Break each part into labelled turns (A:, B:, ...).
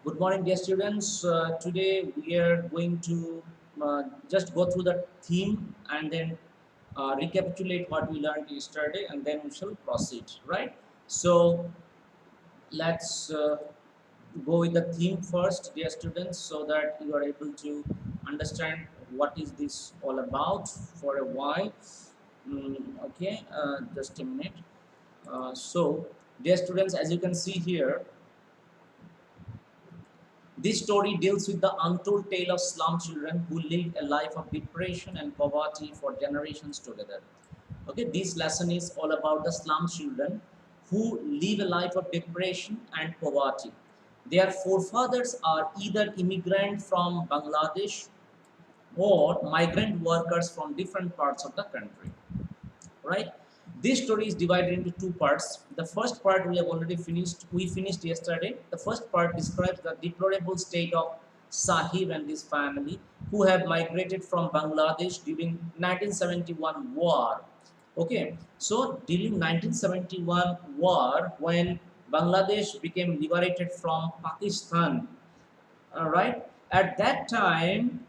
A: Good morning, dear students. Today we are going to just go through the theme and then recapitulate what we learned yesterday, and then we shall proceed. Right? So let's go with the theme first, dear students, so that you are able to understand what is this all about for a while. Okay, just a minute. Dear students, as you can see here, this story deals with the untold tale of slum children who lived a life of depression and poverty for generations together. Okay, this lesson is all about the slum children who live a life of depression and poverty. Their forefathers are either immigrants from Bangladesh or migrant workers from different parts of the country, right? This story is divided into two parts. The first part we have already finished. We finished yesterday. The first part describes the deplorable state of Sahib and his family, who have migrated from Bangladesh during 1971 war. Okay, so during 1971 war, when Bangladesh became liberated from Pakistan, all right. At that time,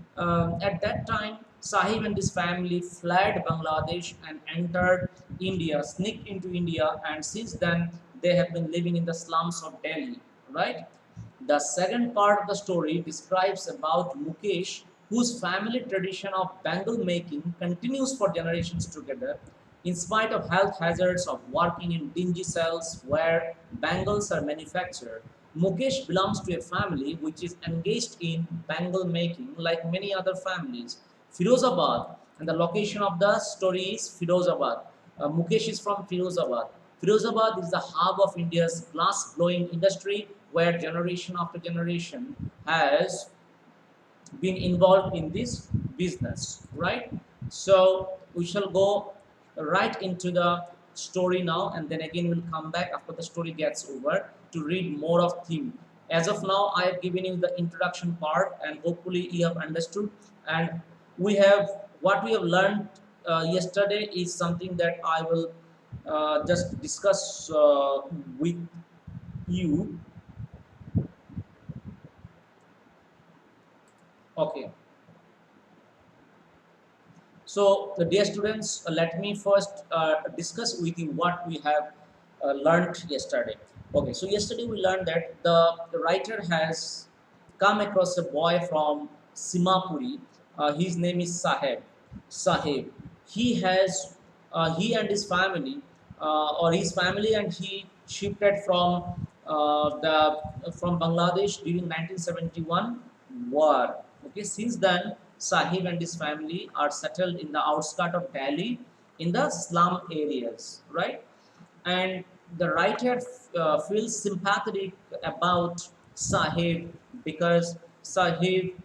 A: Sahib and his family fled Bangladesh and entered India, sneaked into India, and since then they have been living in the slums of Delhi. Right. The second part of the story describes about Mukesh, whose family tradition of bangle making continues for generations together, in spite of health hazards of working in dingy cells where bangles are manufactured. Mukesh belongs to a family which is engaged in bangle making like many other families. Firozabad, and the location of the story is Firozabad. Mukesh is from Firozabad. Firozabad is the hub of India's glass blowing industry where generation after generation has been involved in this business, right? So we shall go right into the story now, and then again we'll come back after the story gets over to read more of theme. As of now, I have given you the introduction part, and hopefully you have understood. And we have what we have learned yesterday is something that I will just discuss with you. Okay. So, dear students, let me first discuss with you what we have learned yesterday. Okay, so yesterday we learned that the writer has come across a boy from Simapuri. His name is Saheb. Saheb. He and his family, or his family and he shifted from Bangladesh during 1971 war. Okay, since then Sahib and his family are settled in the outskirts of Delhi in the slum areas, right? And the writer feels sympathetic about Sahib because Sahib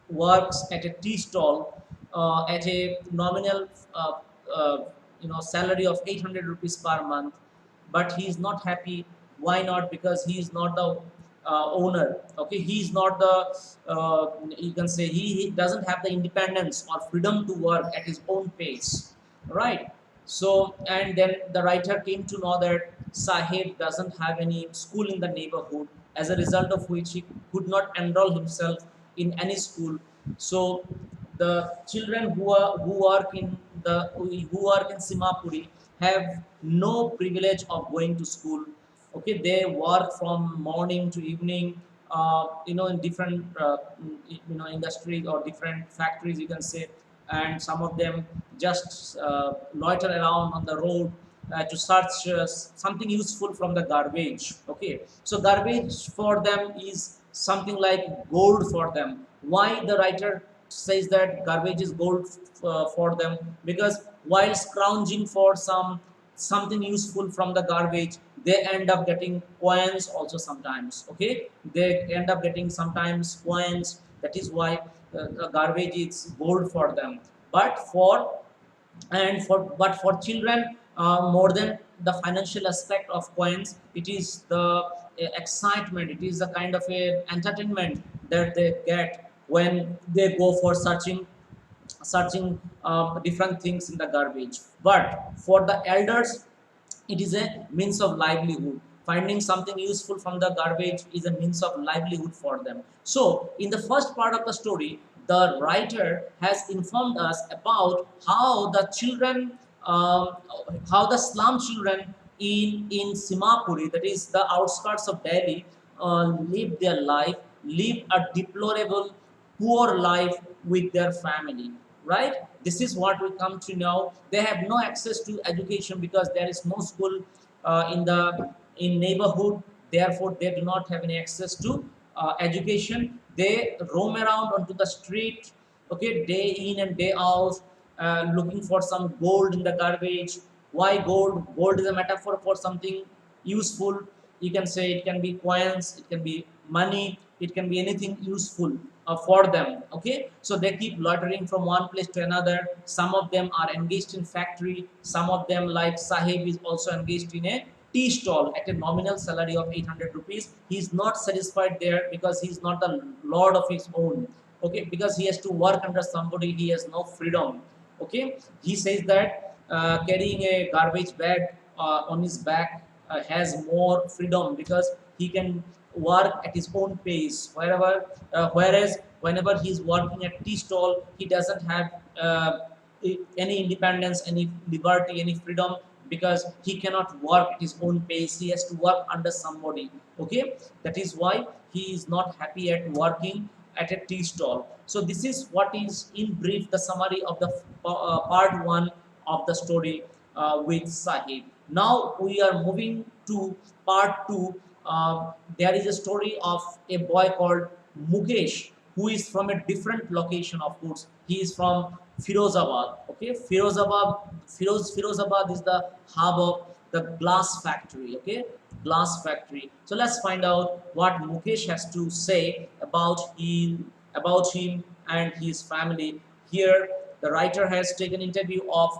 A: works at a tea stall at a nominal salary of 800 rupees per month, but he is not happy. Why not? Because he is not the owner. Okay, he is not the you can say he doesn't have the independence or freedom to work at his own pace, right? So, and then the writer came to know that Sahib doesn't have any school in the neighborhood, as a result of which he could not enroll himself in any school. So the children who work in who work in Simapuri have no privilege of going to school. Okay, they work from morning to evening. In different industries or different factories, you can say, and some of them just loiter around on the road to search something useful from the garbage. Okay, so garbage for them is something like gold for them. Why the writer says that garbage is gold for them? Because while scrounging for something useful from the garbage, they end up getting coins also sometimes. Okay, they end up getting sometimes coins. That is why the garbage is gold for them. But for children, more than the financial aspect of coins, it is the excitement, it is the kind of a entertainment that they get when they go for searching different things in the garbage. But for the elders, it is a means of livelihood. Finding something useful from the garbage is a means of livelihood for them. So, in the first part of the story, the writer has informed us about how the children, how the slum children in Simapuri, that is the outskirts of Delhi, live their life, live a deplorable, poor life with their family. Right? This is what we come to know. They have no access to education because there is no school in neighborhood. Therefore, they do not have any access to education. They roam around onto the street, okay, day in and day out, looking for some gold in the garbage. Why gold? Gold is a metaphor for something useful. You can say it can be coins, it can be money, it can be anything useful for them. Okay, so they keep loitering from one place to another. Some of them are engaged in factory. Some of them, like Sahib, is also engaged in a tea stall at a nominal salary of 800 rupees. He is not satisfied there because he is not the lord of his own. Okay, because he has to work under somebody, he has no freedom. Okay, he says that carrying a garbage bag on his back has more freedom because he can work at his own pace wherever, whereas whenever he is working at tea stall, he doesn't have any independence, any liberty, any freedom, because he cannot work at his own pace. He has to work under somebody. Okay, that is why he is not happy at working at a tea stall. So this is what is in brief the summary of the part one of the story with Sahib. Now we are moving to part two. There is a story of a boy called Mukesh, who is from a different location. Of course, he is from Firozabad. Okay, Firozabad is the hub of the glass factory. Okay, glass factory. So let's find out what Mukesh has to say about him and his family. Here, the writer has taken interview of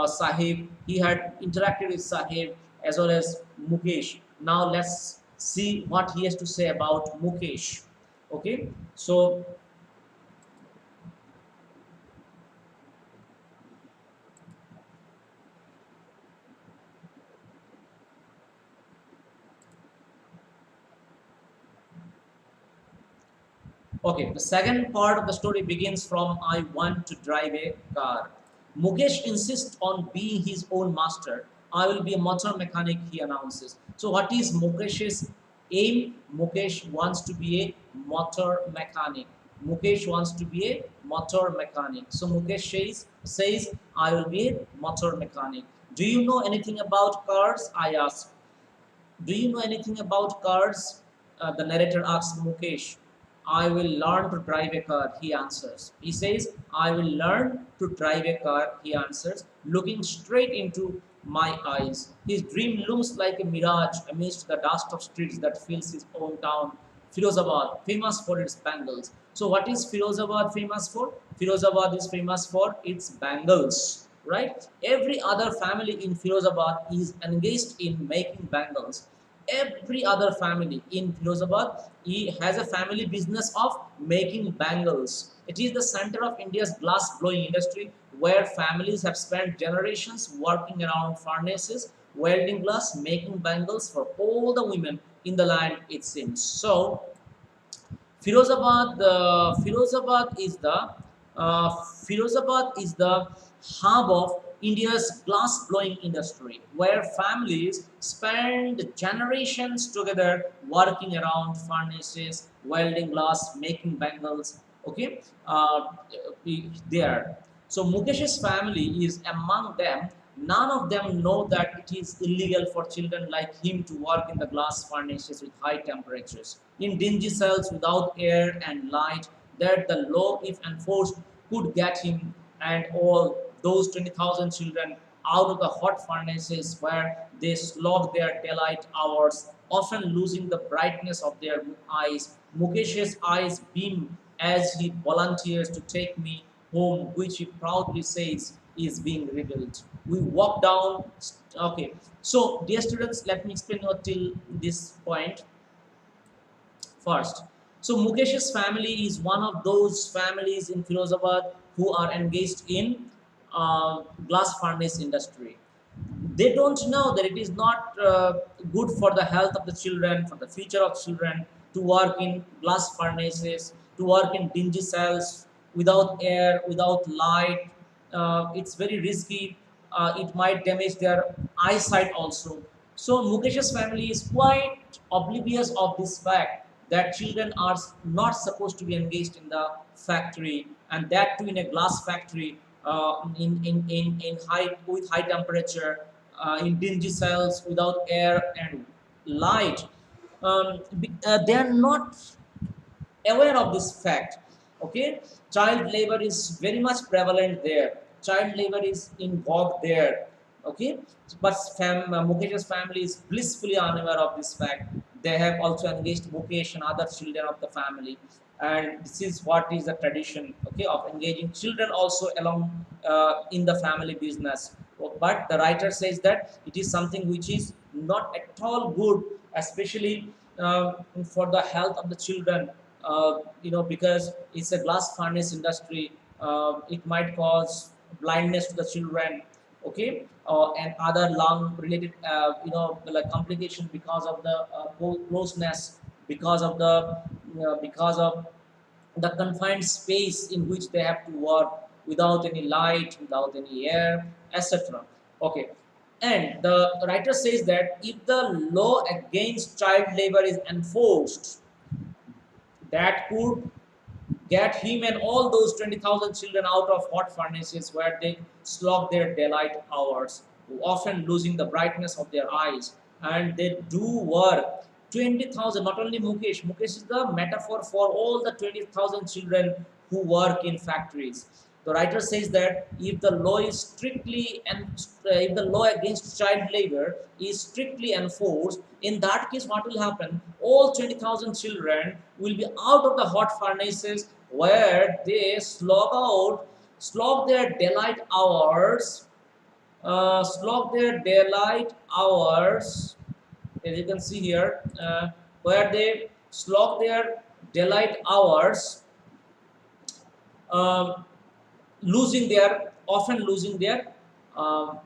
A: Sahib. He had interacted with Sahib as well as Mukesh. Now let's see what he has to say about Mukesh. Okay, so okay, the second part of the story begins from I want to drive a car. Mukesh insists on being his own master. I will be a motor mechanic, he announces. So, what is Mukesh's aim? Mukesh wants to be a motor mechanic. Mukesh wants to be a motor mechanic. So, says I will be a motor mechanic. Do you know anything about cars? I ask. Do you know anything about cars? The narrator asks Mukesh. I will learn to drive a car, he answers. He says, I will learn to drive a car, he answers, looking straight into my eyes. His dream looms like a mirage amidst the dust of streets that fills his own town, Firozabad, famous for its bangles. So, what is Firozabad famous for? Firozabad is famous for its bangles, right? Every other family in Firozabad is engaged in making bangles. Every other family in Philosopher has a family business of making bangles. It is the center of India's glass blowing industry, where families have spent generations working around furnaces, welding glass, making bangles for all the women in the land, it seems. So, uh, Firozabad is the hub of India's glass blowing industry, where families spend generations together working around furnaces, welding glass, making bangles. Okay, there. So Mukesh's family is among them. None of them know that it is illegal for children like him to work in the glass furnaces with high temperatures, in dingy cells without air and light, that the law, if enforced, could get him and all those 20,000 children out of the hot furnaces where they slog their daylight hours, often losing the brightness of their eyes. Mukesh's eyes beam as he volunteers to take me home, which he proudly says is being rebuilt. We walk down. Okay, so dear students, let me explain you till this point first. So Mukesh's family is one of those families in Firozabad who are engaged in glass furnace industry. They don't know that it is not good for the health of the children, for the future of children, to work in glass furnaces, to work in dingy cells without air, without light. It's very risky. It might damage their eyesight also. So Mukesh's family is quite oblivious of this fact that children are not supposed to be engaged in the factory, and that too in a glass factory, in high, with high temperature, in dingy cells without air and light. They are not aware of this fact. Okay, child labor is very much prevalent there. Child labor is involved there. Okay, but Mukesh's family is blissfully unaware of this fact. They have also engaged Mukesh and other children of the family, and this is what is the tradition. Okay, of engaging children also along in the family business. But the writer says that it is something which is not at all good, especially for the health of the children. Because it's a glass furnace industry, it might cause blindness to the children. Okay, and other lung related, like complication because of the closeness, because of the confined space in which they have to work without any light, without any air, etc. Okay, and the writer says that if the law against child labor is enforced, that could get him and all those 20,000 children out of hot furnaces where they slog their daylight hours, often losing the brightness of their eyes. And they do work. 20,000, not only Mukesh. Mukesh is the metaphor for all the 20,000 children who work in factories. The writer says that if the law is strictly and if the law against child labor is strictly enforced, in that case, what will happen? All 20,000 children will be out of the hot furnaces where they slog their daylight hours, as you can see here, where they slog their daylight hours, um, often losing their um,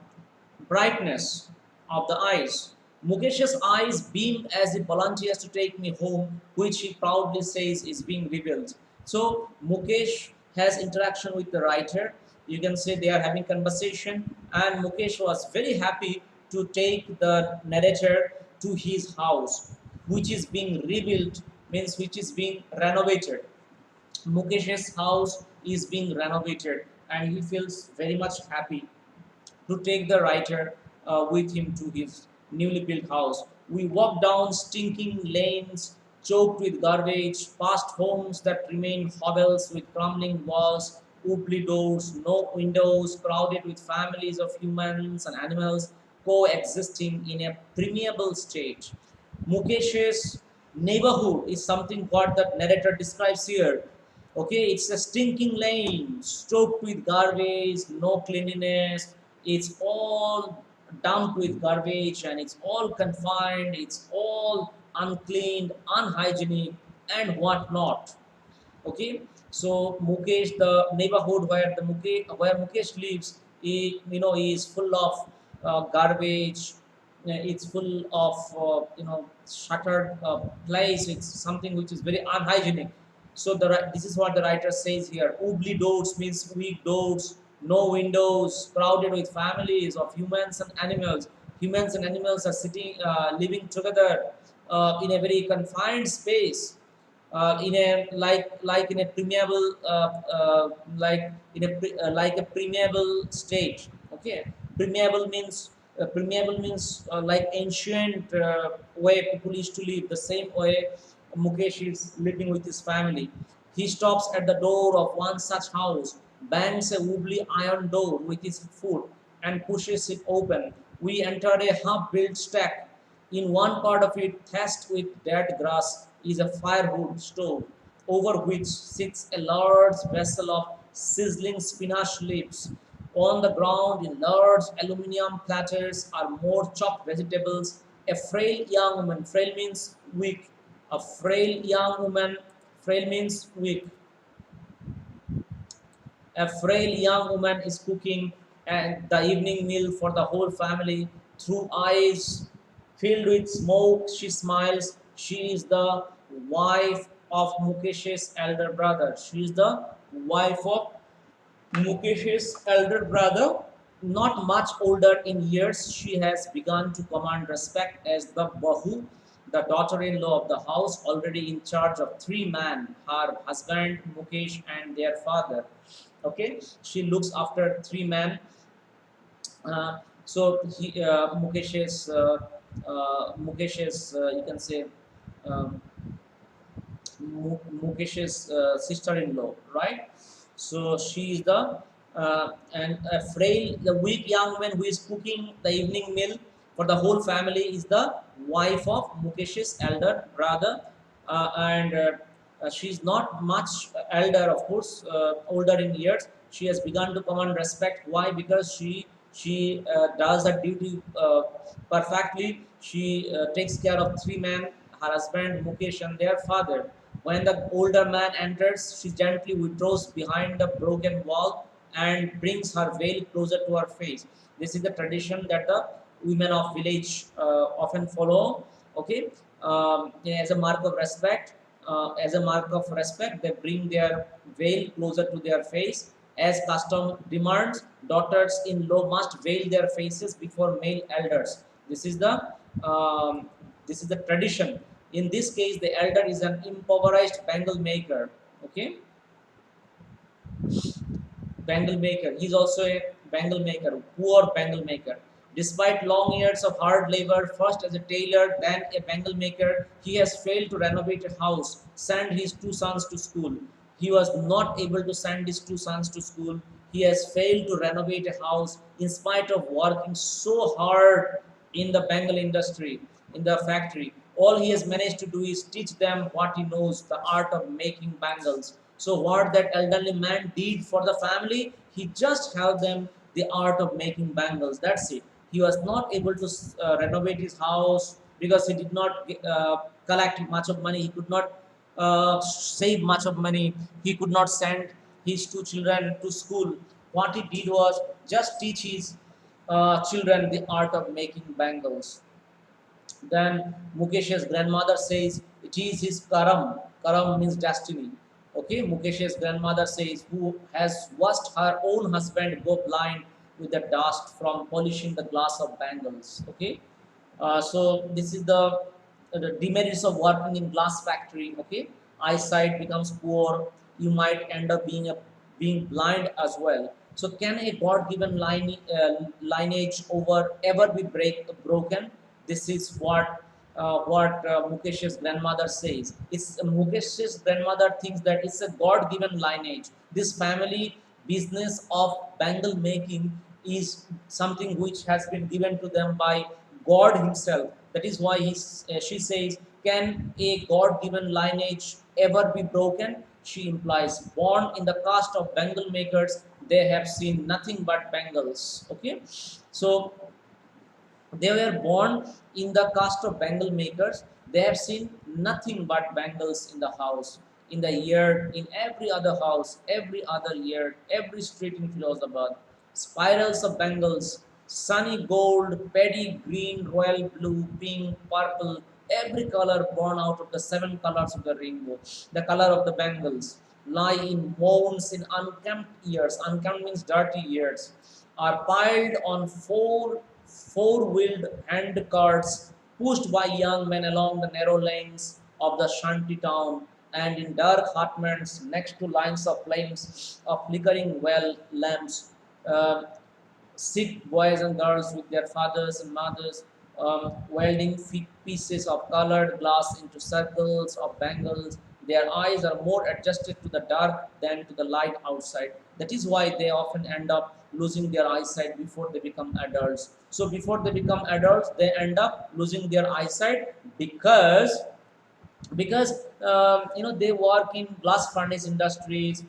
A: brightness of the eyes. Mukesh's eyes beam as he volunteers to take me home, which he proudly says is being revealed. So Mukesh has interaction with the writer. You can say they are having conversation, and Mukesh was very happy to take the narrator to his house, which is being rebuilt, means which is being renovated. Mukesh's house is being renovated, and he feels very much happy to take the writer with him to his newly built house. We walk down stinking lanes choked with garbage, past homes that remain hovels with crumbling walls, wobbly doors, no windows, crowded with families of humans and animals coexisting in a permeable state. Mukesh's neighborhood is something what the narrator describes here. Okay, it's a stinking lane, stoked with garbage, no cleanliness. It's all dumped with garbage and it's all confined, it's all unclean, unhygienic, and whatnot. Okay, so Mukesh, the neighborhood where Mukesh lives, is full of garbage. It's full of shuttered place. It's something which is very unhygienic. So this is what the writer says here. Ugly doors means weak doors, no windows, crowded with families of humans and animals. Humans and animals are living together in a very confined space, in a like in a permeable like a permeable state. Okay, permeable means like ancient way people used to live. The same way Mukesh is living with his family. He stops at the door of one such house, bangs a wobbly iron door with his foot, and pushes it open. We entered a half-built stack. In one part of it, thatched with dead grass, is a firewood stove, over which sits a large vessel of sizzling spinach leaves. On the ground, in large aluminium platters, are more chopped vegetables. A frail young woman, frail means weak, a frail young woman, frail means weak, a frail young woman is cooking, and the evening meal for the whole family. Through eyes filled with smoke, she smiles. She is the wife of Mukesh's elder brother. She is the wife of Mukesh's elder brother, not much older in years. She has begun to command respect as the Bahu, the daughter-in-law of the house, already in charge of three men, her husband, Mukesh, and their father. Okay, she looks after three men. So you can say, um, Mukesh's sister-in-law, right? So she is the and a frail, the weak young man who is cooking the evening meal for the whole family is the wife of Mukesh's elder brother, and she's not much elder, of course, older in years. She has begun to command respect. Why? Because she does her duty perfectly. She takes care of three men, her husband Mukesh and their father. When the older man enters, she gently withdraws behind the broken wall and brings her veil closer to her face. This is the tradition that the women of village often follow. Okay, as a mark of respect, they bring their veil closer to their face. As custom demands, daughters-in-law must veil their faces before male elders. This is the um, this is the tradition. In this case, the elder is an impoverished bangle maker. Okay, bangle maker. He's also a bangle maker, poor bangle maker. Despite long years of hard labor, first as a tailor, then a bangle maker, he has failed to renovate a house, send his two sons to school. He was not able to send his two sons to school. He has failed to renovate a house in spite of working so hard in the bangle industry, in the factory. All he has managed to do is teach them what he knows, the art of making bangles. So, what that elderly man did for the family, he just helped them the art of making bangles. That's it. He was not able to renovate his house because he did not collect much of money. He could not save much of money. He could not send his two children to school. What he did was just teach his children the art of making bangles. Then Mukesh's grandmother says it is his karam. Karam means destiny. Okay, Mukesh's grandmother says who has watched her own husband go blind with the dust from polishing the glass of bangles. Okay, so this is the demerits of working in glass factory. Okay, eyesight becomes poor. You might end up being blind as well. So can a God-given lineage over ever be broken? This is what Mukesh's grandmother says. It's Mukesh's grandmother thinks that it's a God-given lineage. This family business of bangle making is something which has been given to them by God Himself. That is why she says, "Can a God-given lineage ever be broken?" She implies, born in the caste of bangle makers, they have seen nothing but bangles. Okay, so they were born in the caste of bangle makers. They have seen nothing but bangles in the house, in the yard, in every other house, every other yard, every street in Philosopher. Spirals of bangles, sunny gold, paddy green, royal blue, pink, purple, every color born out of the seven colors of the rainbow. The color of the bangles lie in mounds in unkempt ears. Unkempt means dirty ears are piled on four-wheeled hand carts pushed by young men along the narrow lanes of the shanty town, and in dark apartments next to lines of flames of flickering well lamps. Uh, Sit boys and girls with their fathers and mothers, welding pieces of colored glass into circles of bangles. Their eyes are more adjusted to the dark than to the light outside. That is why they often end up losing their eyesight before they become adults. So, before they become adults, they end up losing their eyesight because they work in blast furnace industries,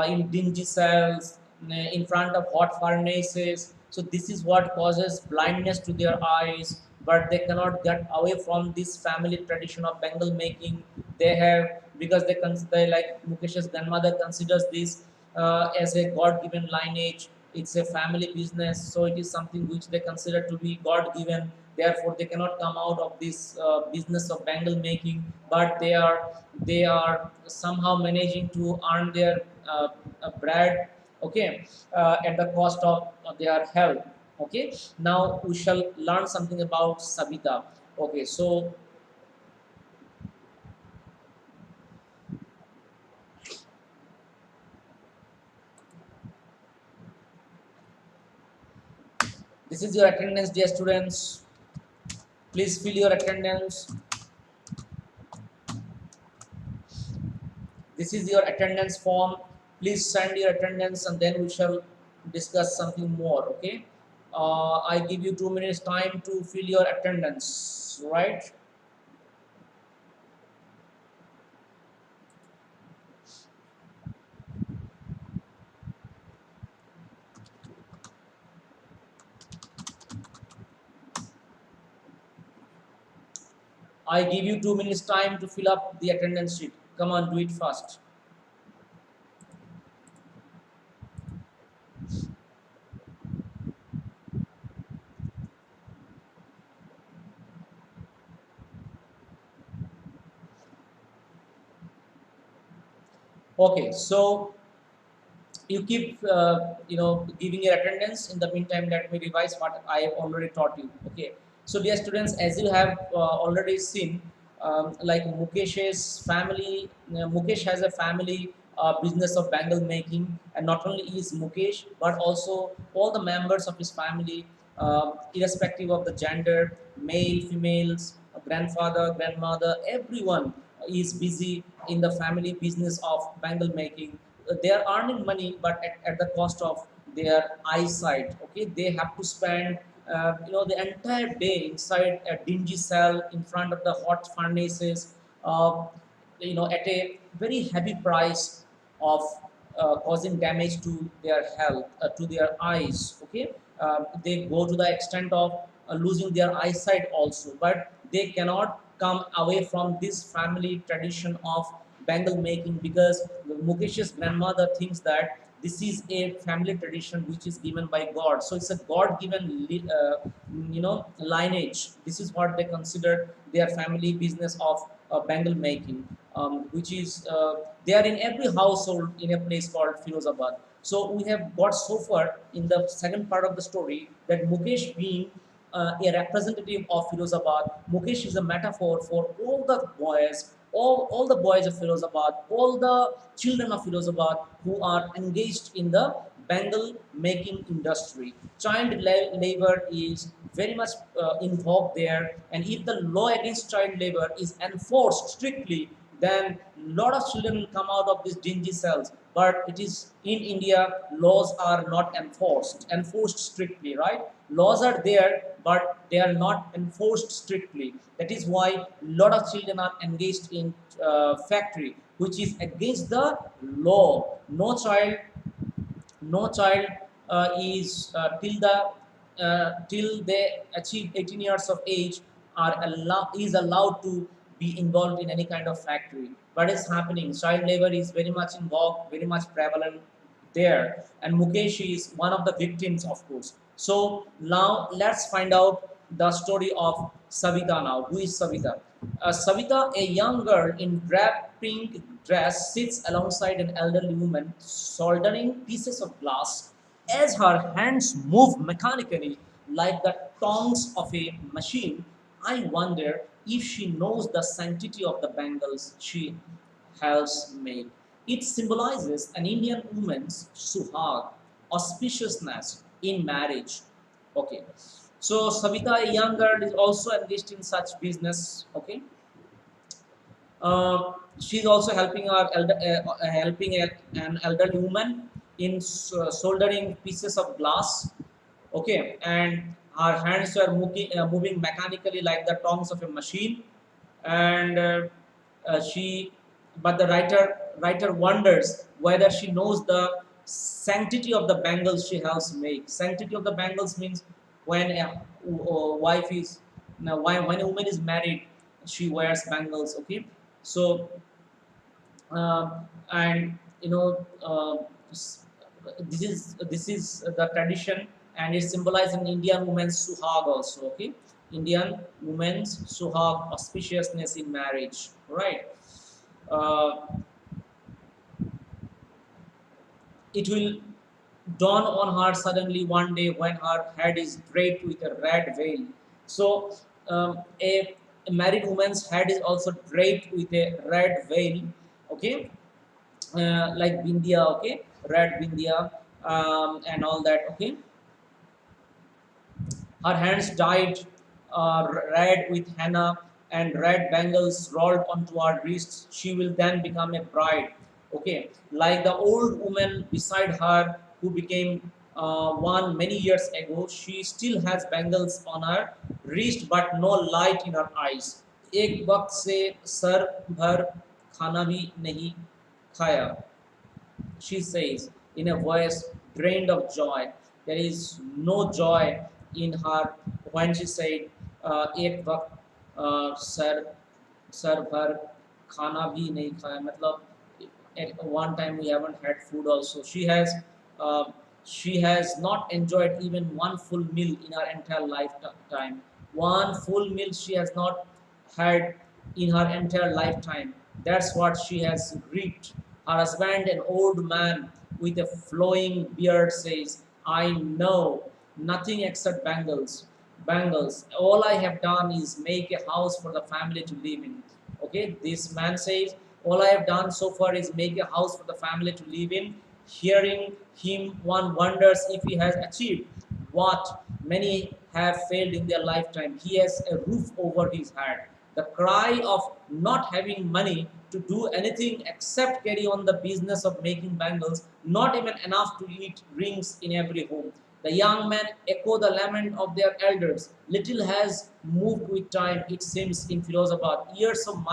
A: in dingy cells, in front of hot furnaces. So this is what causes blindness to their eyes, but they cannot get away from this family tradition of bangle making. They have, because they consider, like Mukesh's grandmother considers this as a god given lineage. it's a family business, so it is something which they consider to be god given. Therefore they cannot come out of this business of bangle making, but they are somehow managing to earn their bread, okay, at the cost of their health. Okay, now we shall learn something about Savita. Okay, so this is your attendance, dear students. Please fill your attendance. This is your attendance form. Please send your attendance and then we shall discuss something more. Okay. I give you 2 minutes time to fill your attendance. Right. I give you 2 minutes time to fill up the attendance sheet. Come on, do it fast. Okay. So you keep giving your attendance. In the meantime, let me revise what I have already taught you. Okay, so dear students, as you have already seen, like Mukesh's family, Mukesh has a family business of bangle making, and not only is Mukesh but also all the members of his family, irrespective of the gender, male, females, grandfather, grandmother, everyone is busy in the family business of bangle making. They are earning money, but at the cost of their eyesight. Okay, they have to spend the entire day inside a dingy cell in front of the hot furnaces, uh, at a very heavy price of causing damage to their health, to their eyes. Okay, they go to the extent of losing their eyesight also, but they cannot come away from this family tradition of bangle making, because Mukesh's grandmother thinks that this is a family tradition which is given by God. So it's a God-given, lineage. This is what they consider their family business of bangle making, which is they are in every household in a place called Firozabad. So we have got so far in the second part of the story that Mukesh being a representative of Firozabad. Mukesh is a metaphor for all the boys, all the boys of Firozabad, all the children of Firozabad who are engaged in the bangle making industry. Child labor is very much involved there, and if the law against child labor is enforced strictly, then a lot of children will come out of these dingy cells. But it is in India, laws are not enforced strictly, right? Laws are there, but they are not enforced strictly. That is why a lot of children are engaged in factory, which is against the law. No child is till they achieve 18 years of age is allowed to be involved in any kind of factory. What is happening? Child labor is very much involved, very much prevalent there, and Mukesh is one of the victims, of course. So now let's find out the story of Savita. Now, who is Savita? Savita, a young girl in drab pink dress, sits alongside an elderly woman soldering pieces of glass as her hands move mechanically like the tongs of a machine. I wonder if she knows the sanctity of the bangles she helps make. It symbolizes an Indian woman's suhag, auspiciousness in marriage. Okay. So Savita, a young girl, is also engaged in such business. Okay. She's also helping an elderly woman in soldering pieces of glass. Okay, and her hands are moving mechanically like the tongs of a machine, and she. But the writer wonders whether she knows the sanctity of the bangles she helps make. Sanctity of the bangles means when a wife is now when a woman is married, she wears bangles. Okay, so and this is the tradition, and it symbolizes an Indian woman's suhag also. Okay, Indian woman's suhag, auspiciousness in marriage, right? uh, it will dawn on her suddenly one day when her head is draped with a red veil. So, a married woman's head is also draped with a red veil, okay, like bindia, okay, red bindia, and all that, okay. Her hands dyed red with henna and red bangles rolled onto her wrists. She will then become a bride. Okay, like the old woman beside her who became one many years ago, she still has bangles on her wrist but no light in her eyes. एक वक्त से sir भर खाना भी नहीं खाया, she says in a voice drained of joy. There is no joy in her when she said, "एक वक्त सर सर भर खाना भी नहीं खाया." मतलब at one time we haven't had food also. Uh, she has not enjoyed even one full meal in her entire lifetime. One full meal she has not had in her entire lifetime. That's what she has reaped. Her husband, an old man with a flowing beard, says, I know nothing except bangles. Bangles. All I have done is make a house for the family to live in. Okay, this man says, all I have done so far is make a house for the family to live in. Hearing him, one wonders if he has achieved what many have failed in their lifetime. He has a roof over his head. The cry of not having money to do anything except carry on the business of making bangles, not even enough to eat, rings in every home. The young men echo the lament of their elders. Little has moved with time, it seems, in Philosopher. Years of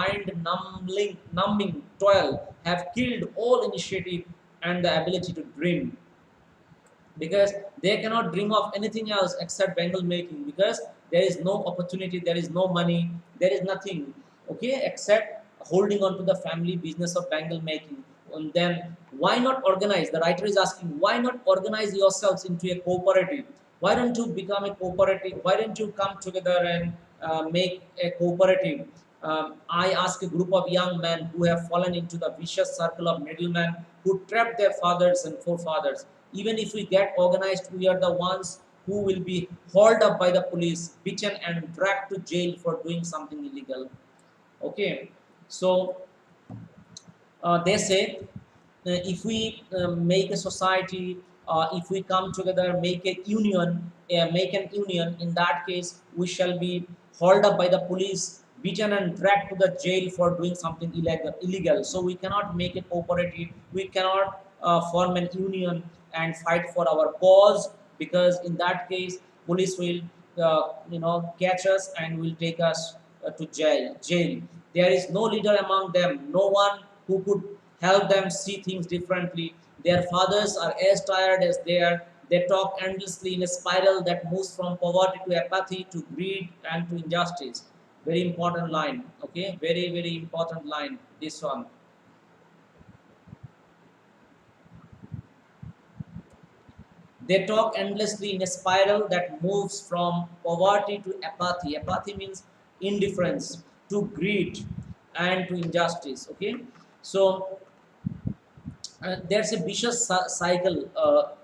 A: numbing toil have killed all initiative and the ability to dream, because they cannot dream of anything else except bangle making, because there is no opportunity, there is no money, there is nothing, okay, except holding on to the family business of bangle making. And then why not organize, the writer is asking, why not organize yourselves into a cooperative? Why don't you become a cooperative? Why don't you come together and make a cooperative? I ask a group of young men who have fallen into the vicious circle of middlemen who trap their fathers and forefathers. Even if we get organized, we are the ones who will be hauled up by the police, beaten, and dragged to jail for doing something illegal. Okay, so they say if we make a society, if we come together, make an union, in that case we shall be hauled up by the police, beaten and dragged to the jail for doing something illegal. So we cannot make a cooperative, we cannot form an union and fight for our cause, because in that case police will catch us and will take us to jail. There is no leader among them, no one who could help them see things differently. Their fathers are as tired as they are. They talk endlessly in a spiral that moves from poverty to apathy to greed and to injustice. Very important line. Okay, very, very important line. This one. They talk endlessly in a spiral that moves from poverty to apathy. Apathy means indifference, to greed and to injustice. Okay, so there's a vicious cycle,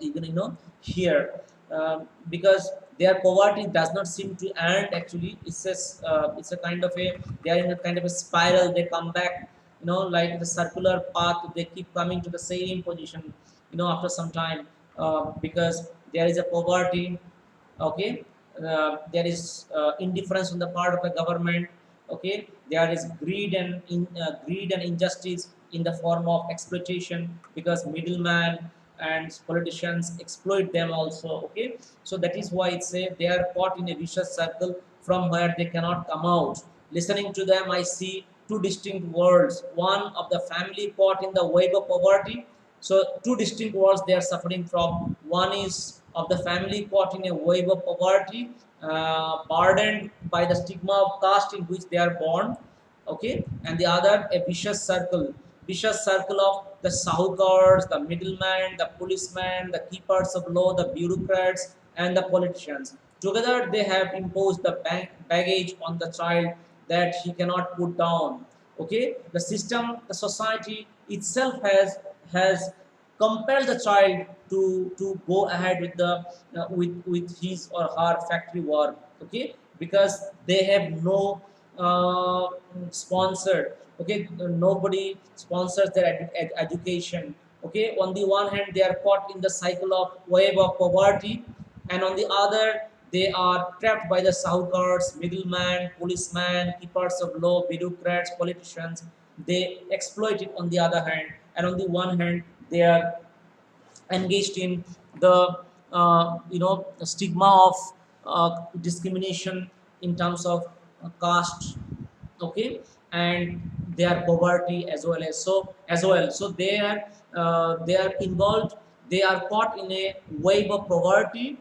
A: even here, because their poverty does not seem to end. Actually, it's a kind of a, they are in a kind of a spiral. They come back, like the circular path. They keep coming to the same position, after some time, because there is a poverty. Okay, there is indifference on the part of the government. Okay, there is greed and injustice in the form of exploitation, because middleman and politicians exploit them also. Okay, so that is why it's a, they are caught in a vicious circle from where they cannot come out. Listening to them, I see two distinct worlds, one of the family caught in the web of poverty. So two distinct worlds they are suffering from. One is of the family caught in a wave of poverty, burdened by the stigma of caste in which they are born. Okay, and the other a vicious circle of the sahukars, the middlemen, the policemen, the keepers of law, the bureaucrats, and the politicians. Together, they have imposed the baggage on the child that he cannot put down. Okay, the system, the society itself has compelled the child to go ahead with the with his or her factory work. Okay, because they have no uh, sponsored. Okay, nobody sponsors their education. Okay, on the one hand they are caught in the cycle of wave of poverty, and on the other they are trapped by the sahukars, middlemen, policemen, keepers of law, bureaucrats, politicians. They exploit it on the other hand, and on the one hand they are engaged in the stigma of discrimination in terms of caste. Okay, and their poverty as well as so they are involved, they are caught in a wave of poverty,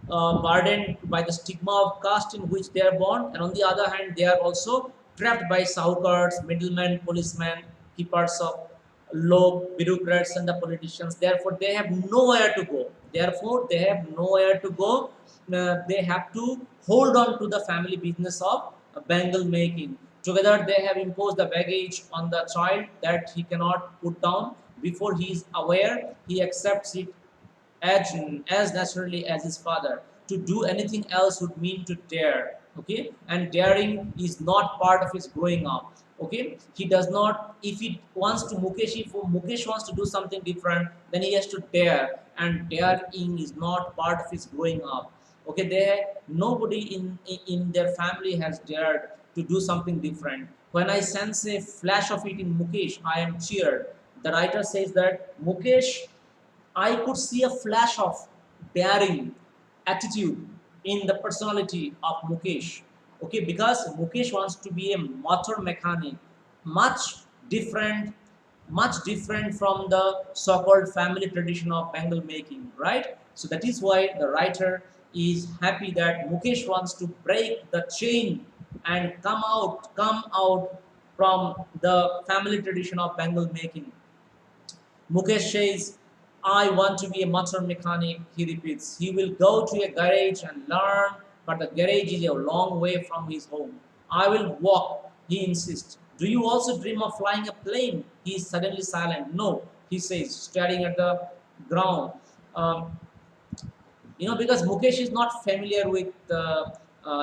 A: burdened by the stigma of caste in which they are born, and on the other hand, they are also trapped by sahukars, middlemen, policemen, keepers of law, bureaucrats, and the politicians. Therefore, they have nowhere to go. Therefore, they have nowhere to go. They have to hold on to the family business of bangle making. Together, they have imposed the baggage on the child that he cannot put down. Before he is aware, he accepts it as naturally as his father. To do anything else would mean to dare. Okay, and daring is not part of his growing up. Okay, he does not. If he wants to Mukesh, if Mukesh wants to do something different, then he has to dare, and daring is not part of his growing up. Okay, nobody in their family has dared to do something different. When I sense a flash of it in Mukesh, I am cheered. The writer says that Mukesh, I could see a flash of daring attitude in the personality of Mukesh. Okay, because Mukesh wants to be a motor mechanic, much different, much different from the so-called family tradition of bangle making, right? So that is why the writer is happy that Mukesh wants to break the chain and come out from the family tradition of bangle making. Mukesh says, I want to be a motor mechanic, he repeats. He will go to a garage and learn, but the garage is a long way from his home. I will walk, he insists. Do you also dream of flying a plane? He is suddenly silent. No, he says, staring at the ground. Um, because Mukesh is not familiar with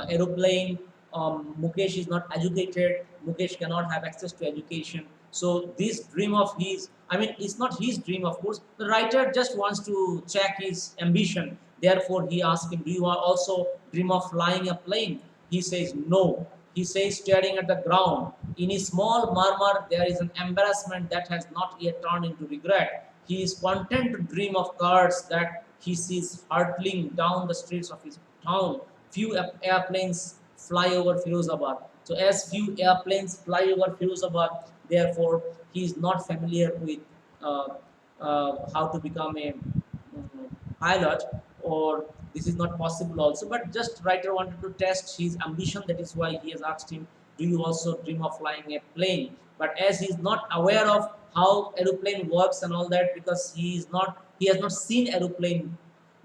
A: aeroplane. Mukesh is not educated. Mukesh cannot have access to education. So this dream of his, I mean, it's not his dream, of course. The writer just wants to check his ambition. Therefore, he asks him, "Do you also dream of flying a plane?" He says, "No." He says, staring at the ground. In his small murmur, there is an embarrassment that has not yet turned into regret. He is content to dream of cars that he sees hurtling down the streets of his town. Few airplanes fly over Firozabad. So, as few airplanes fly over Firozabad, therefore, he is not familiar with uh, how to become a pilot, or this is not possible also. But just writer wanted to test his ambition. That is why he has asked him, "Do you also dream of flying a plane?" But as he is not aware of how aeroplane works and all that, because he has not seen aeroplane,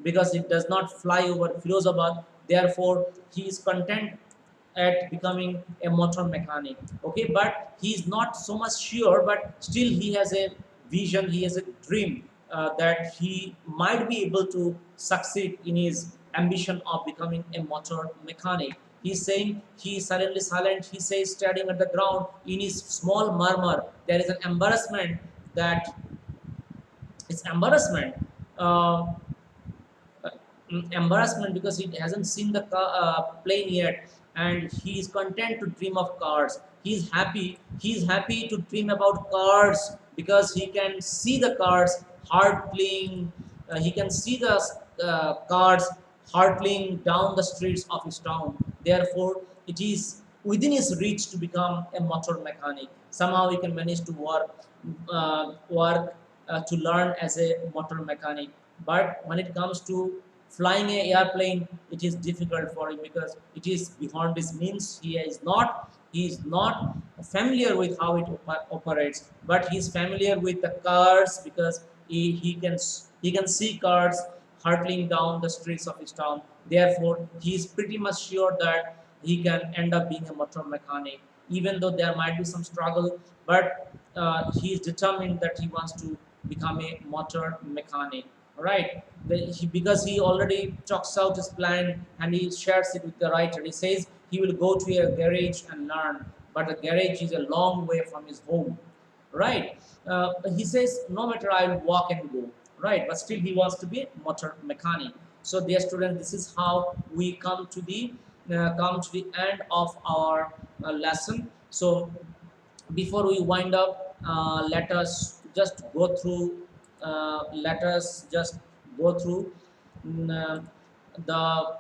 A: because it does not fly over Firozabad, therefore he is content at becoming a motor mechanic. Okay, but he is not so much sure, but still he has a vision, he has a dream that he might be able to succeed in his ambition of becoming a motor mechanic. He's saying, he is suddenly silent. He says, staring at the ground, in his small murmur, there is an embarrassment that it's embarrassment. Uh, embarrassment because he hasn't seen the plane yet, and he is content to dream of cars. He's happy to dream about cars because he can see the cars hurtling. He can see the cars hurtling down the streets of his town. Therefore, it is within his reach to become a motor mechanic. Somehow he can manage to work to learn as a motor mechanic. But when it comes to flying a airplane, it is difficult for him because it is beyond his means. He is not He is not familiar with how it operates, but he is familiar with the cars because he can see cars hurtling down the streets of his town. Therefore, he is pretty much sure that he can end up being a motor mechanic, even though there might be some struggle. But he is determined that he wants to become a motor mechanic, right? Because he already talks out his plan and he shares it with the writer. He says he will go to a garage and learn, but the garage is a long way from his home, right? He says no matter, I'll walk and go, right? But still he wants to be a motor mechanic. So dear students, this is how we come to the end of our lesson. So before we wind up, let us just go through let us just go through mm, uh, the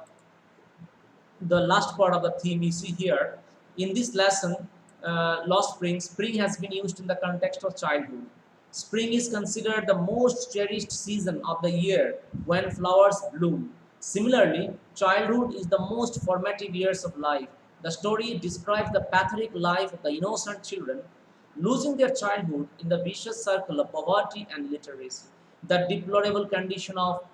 A: the last part of the theme you see here. In this lesson, Lost Spring, spring has been used in the context of childhood. Spring is considered the most cherished season of the year when flowers bloom. Similarly, childhood is the most formative years of life. The story describes the pathetic life of the innocent children losing their childhood in the vicious circle of poverty and illiteracy. The deplorable condition of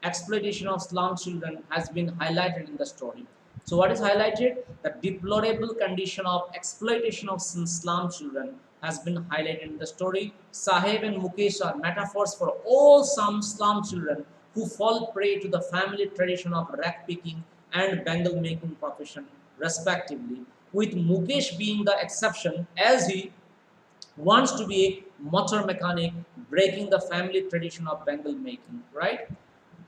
A: exploitation of slum children has been highlighted in the story. So, what is highlighted? The deplorable condition of exploitation of slum children has been highlighted in the story. Saheb and Mukesh are metaphors for all some slum children who fall prey to the family tradition of rag picking and bangle making profession, respectively, with Mukesh being the exception as he wants to be a motor mechanic, breaking the family tradition of bangle making, right?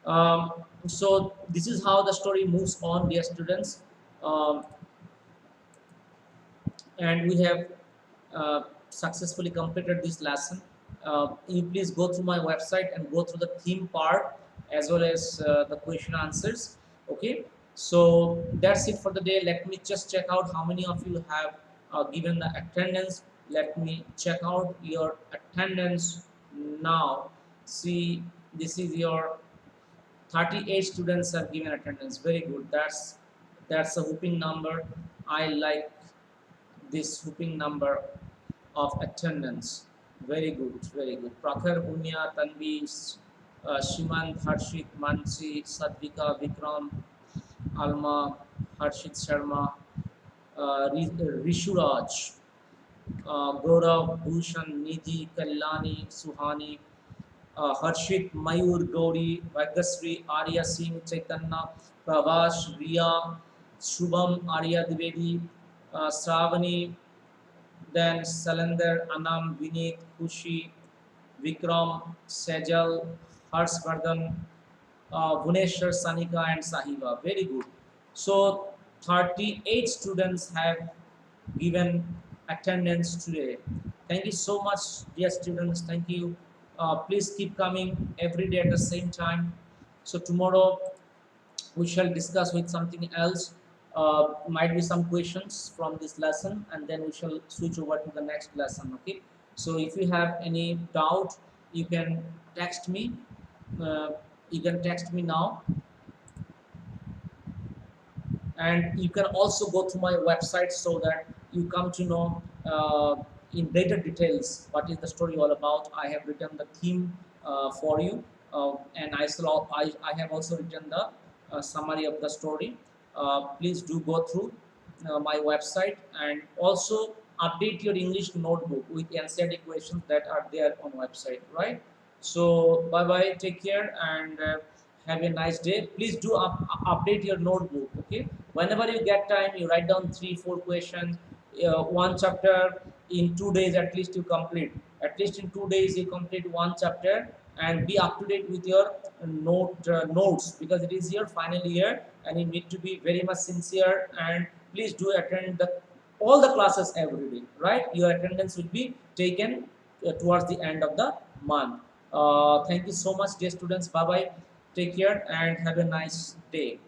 A: Um, so this is how the story moves on, dear students. Um, and we have successfully completed this lesson. You please go through my website and go through the theme part as well as the question answers. Okay, so that's it for the day. Let me just check out how many of you have given the attendance. Let me check out your attendance now. See, this is your 38 students have given attendance. Very good. That's a whooping number. I like this whooping number of attendance. Very good, very good. Prakhar, Punya, Tanvi, Shimant, Harshit, Mansi, Sadvika, Vikram, Alma, Harshit Sharma, Rishuraj, Gaurav, Bhushan, Nidhi, Kalyani, Suhani, Harshit, Mayur, Gauri, Vagasri, Arya Singh, Chaitanya, Pravash, Riya, Shubham, Arya Divedi, Sravani, then Salander, Anam, Vineet, Kushi, Vikram, Sejal, Harshvardhan, Bhuneshwar, Sanika, and Sahiba. Very good. So 38 students have given attendance today. Thank you so much, dear students. Thank you. Please keep coming every day at the same time. So tomorrow we shall discuss with something else. Might be some questions from this lesson, and then we shall switch over to the next lesson. Okay. So if you have any doubt, you can text me. Uh, you can text me now, and you can also go to my website so that you come to know in greater details what is the story all about. I have written the theme for you, and I have also written the summary of the story. Please do go through my website, and also update your English notebook with NCERT questions that are there on website, right? So bye bye, take care, and have a nice day. Please do update your notebook. Okay, whenever you get time, you write down 3 4 questions, one chapter in 2 days at least you complete. At least in 2 days you complete one chapter, and be up to date with your notes, because it is your final year and you need to be very much sincere, and please do attend the all the classes every day, right? Your attendance will be taken towards the end of the month. Thank you so much, dear students. Bye bye, take care, and have a nice day.